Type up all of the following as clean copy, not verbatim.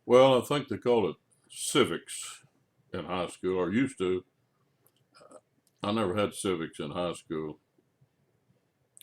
Well, I think they call it civics in high school, or used to. I never had civics in high school.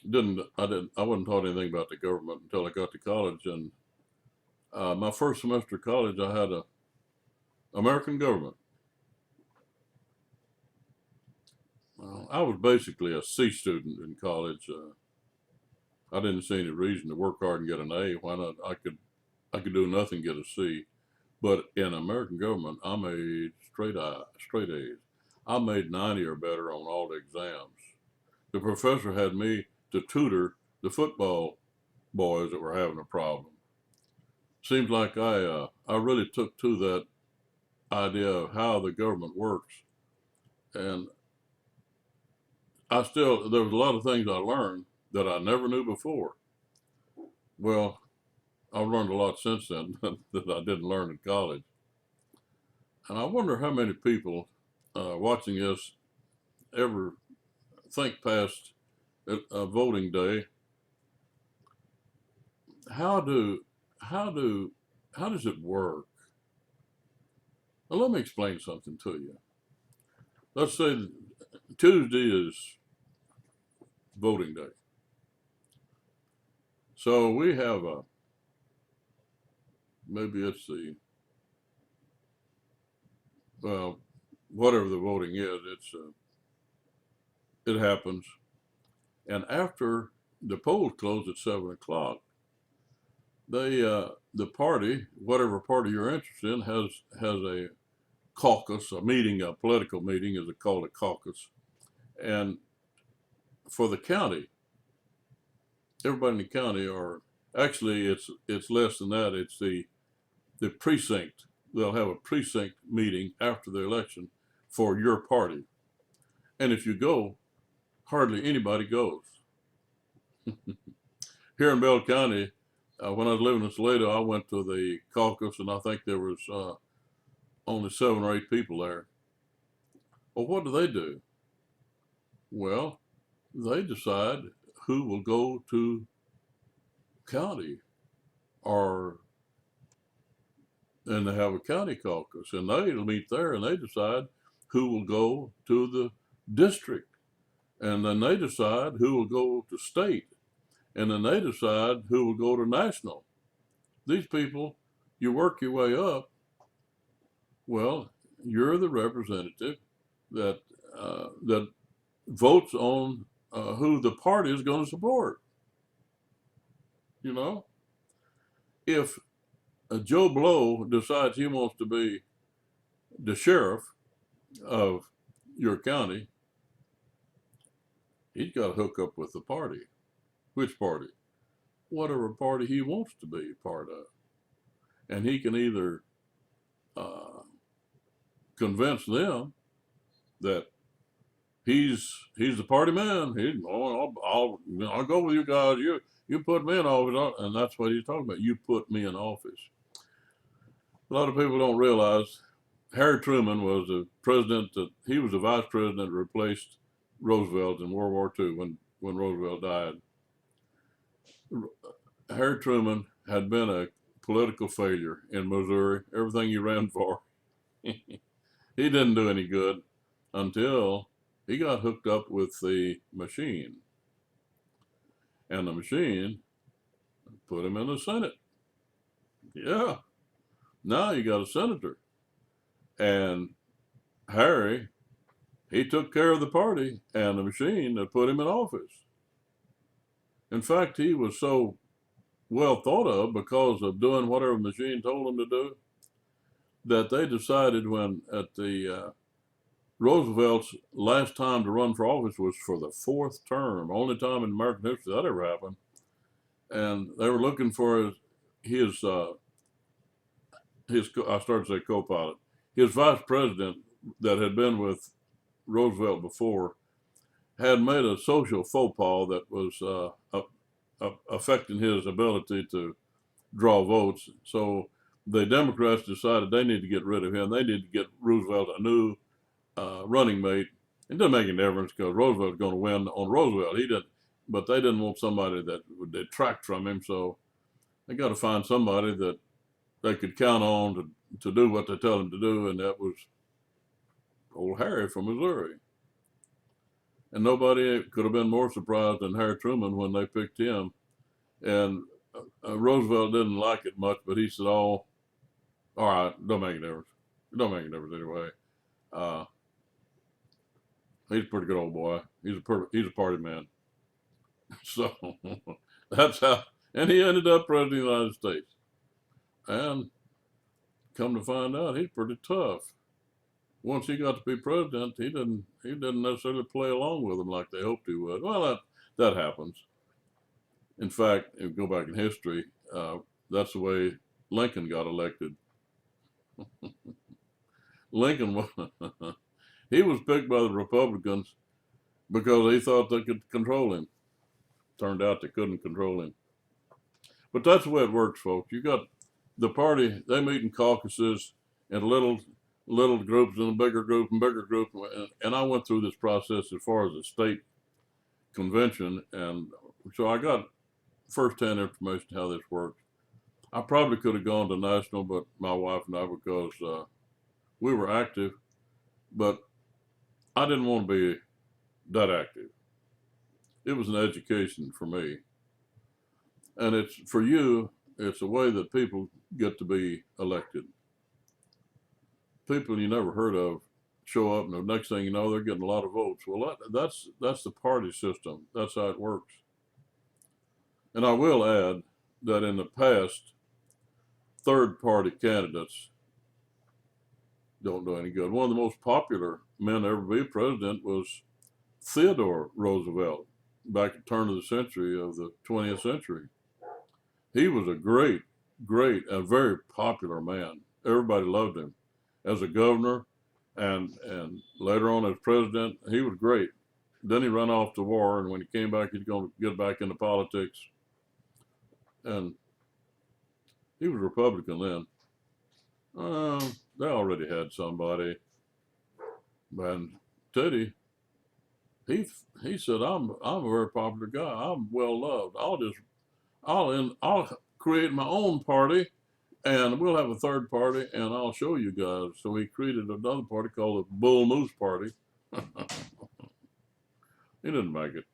I wasn't taught anything about the government until I got to college. And my first semester of college, I had a American government. I was basically a C student in college. I didn't see any reason to work hard and get an A. Why not? I could do nothing, get a C. But in American government, I made straight A's. I made 90 or better on all the exams. The professor had me to tutor the football boys that were having a problem. Seems like I really took to that idea of how the government works, and there was a lot of things I learned that I never knew before. Well, I've learned a lot since then that I didn't learn in college. And I wonder how many people watching this ever think past voting day. How do how do how does it work? Well, let me explain something to you. Let's say Tuesday is voting day. So we have maybe it's well, whatever the voting is, it happens. And after the polls close at 7 o'clock, the party, whatever party you're interested in, has a caucus, a meeting, a political meeting, as they call it, a caucus. And for the county, everybody in the county, or actually it's less than that. It's the precinct. They'll have a precinct meeting after the election for your party. And if you go, hardly anybody goes. Here in Bell County, when I was living in Salado, I went to the caucus, and I think there was only 7 or 8 people there. Well, what do? Well, they decide who will go to county, and they have a county caucus, and they'll meet there, and they decide who will go to the district, and then they decide who will go to state, and then they decide who will go to national. These people, you work your way up. Well, you're the representative that that votes on who the party is going to support. You know, if Joe Blow decides he wants to be the sheriff of your county, he's got to hook up with the party. Which party? Whatever party he wants to be part of. And he can either convince them that he's the party man. I'll go with you guys. You put me in office, and that's what he's talking about. You put me in office. A lot of people don't realize Harry Truman was the president he was the vice president that replaced Roosevelt in World War II when Roosevelt died. Harry Truman had been a political failure in Missouri. Everything he ran for, he didn't do any good until he got hooked up with the machine. And the machine put him in the Senate. Yeah. Now you got a senator. And Harry, he took care of the party and the machine that put him in office. In fact, he was so well thought of because of doing whatever the machine told him to do that they decided when at the Roosevelt's last time to run for office was for the 4th term, only time in American history that ever happened. And they were looking for his I started to say co-pilot, his vice president that had been with Roosevelt before had made a social faux pas that was affecting his ability to draw votes. So the Democrats decided they need to get rid of him. They need to get Roosevelt a new running mate. It doesn't make any difference because Roosevelt was going to win on Roosevelt. He didn't, but they didn't want somebody that would detract from him. So they got to find somebody that they could count on to do what they tell him to do, and that was old Harry from Missouri. And nobody could have been more surprised than Harry Truman when they picked him. And Roosevelt didn't like it much, but he said, "Oh, all right, don't make a difference. It don't make a difference anyway." Uh, he's a pretty good old boy. He's a party man. So that's how. And he ended up president of the United States. And come to find out, he's pretty tough. Once he got to be president, he didn't necessarily play along with them like they hoped he would. Well, that happens. In fact, if you go back in history, that's the way Lincoln got elected. Lincoln was he was picked by the Republicans because they thought they could control him. Turned out they couldn't control him. But that's the way it works, folks. You got the party, they meet in caucuses and little groups and bigger group and bigger group. And I went through this process as far as the state convention. And so I got firsthand information how this works. I probably could have gone to national, but my wife and I, because we were active, but I didn't want to be that active. It was an education for me. And it's for you, it's a way that people get to be elected. People you never heard of show up, and the next thing you know, they're getting a lot of votes. Well, that's the party system. That's how it works. And I will add that in the past, third-party candidates don't do any good. One of the most popular men to ever be president was Theodore Roosevelt, back at the turn of the century of the 20th century. He was a great, a very popular man. Everybody loved him as a governor, and later on as president. He was great. Then he ran off to war, and when he came back, he's going to get back into politics. And he was Republican then. They already had somebody. And Teddy, he said, "I'm a very popular guy. I'm well loved. I'll create my own party, and we'll have a third party, and I'll show you guys." So he created another party called the Bull Moose Party. He didn't make it.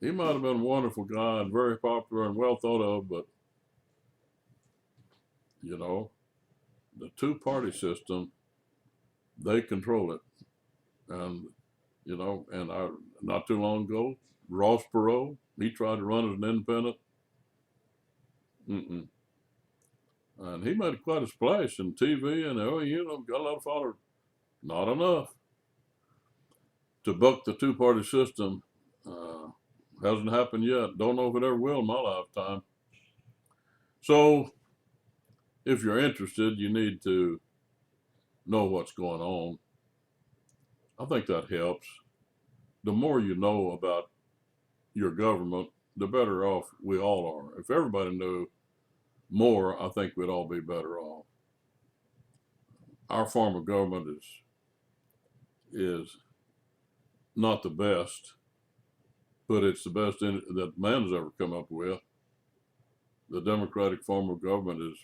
He might have been a wonderful guy and very popular and well thought of, but you know, the two-party system, they control it. And you know, and not too long ago, Ross Perot, he tried to run as an independent. And he made quite a splash in TV, and got a lot of followers. Not enough to buck the two-party system. Hasn't happened yet. Don't know if it ever will in my lifetime. So, if you're interested, you need to know what's going on. I think that helps. The more you know about your government, the better off we all are. If everybody knew more, I think we'd all be better off. Our form of government is not the best, but it's the best that man has ever come up with. The democratic form of government is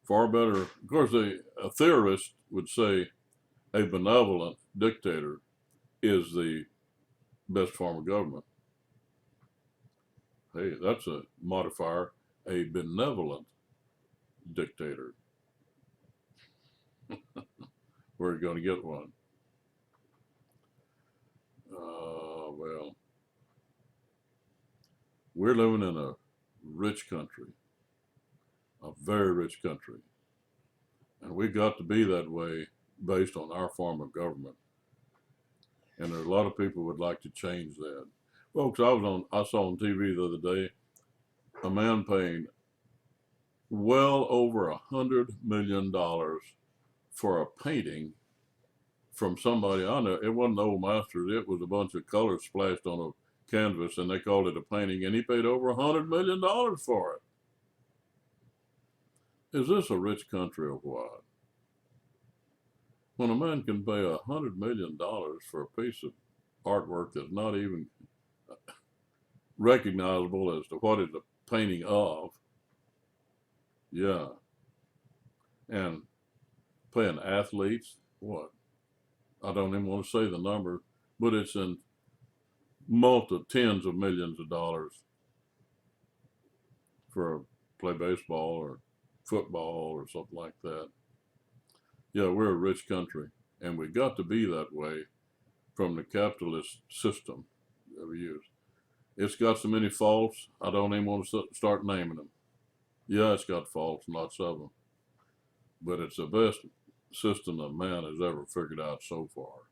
far better. Of course, a theorist would say a benevolent dictator is the best form of government. Hey, that's a modifier. A benevolent dictator. We're going to get one. Well, we're living in a rich country, a very rich country. And we got to be that way based on our form of government. And there are a lot of people who would like to change that. Folks, I saw on TV the other day a man paying well over $100 million for a painting from somebody I know. It wasn't old masters. It was a bunch of colors splashed on a canvas, and they called it a painting, and he paid over $100 million for it. Is this a rich country or what? When a man can pay $100 million for a piece of artwork that's not even recognizable as to what it's a painting of, yeah, and paying athletes what? I don't even want to say the number, but it's in tens of millions of dollars for play baseball or football or something like that. Yeah, we're a rich country, and we got to be that way from the capitalist system that we use. It's got so many faults, I don't even want to start naming them. Yeah, it's got faults, lots of them, but it's the best system that man has ever figured out so far.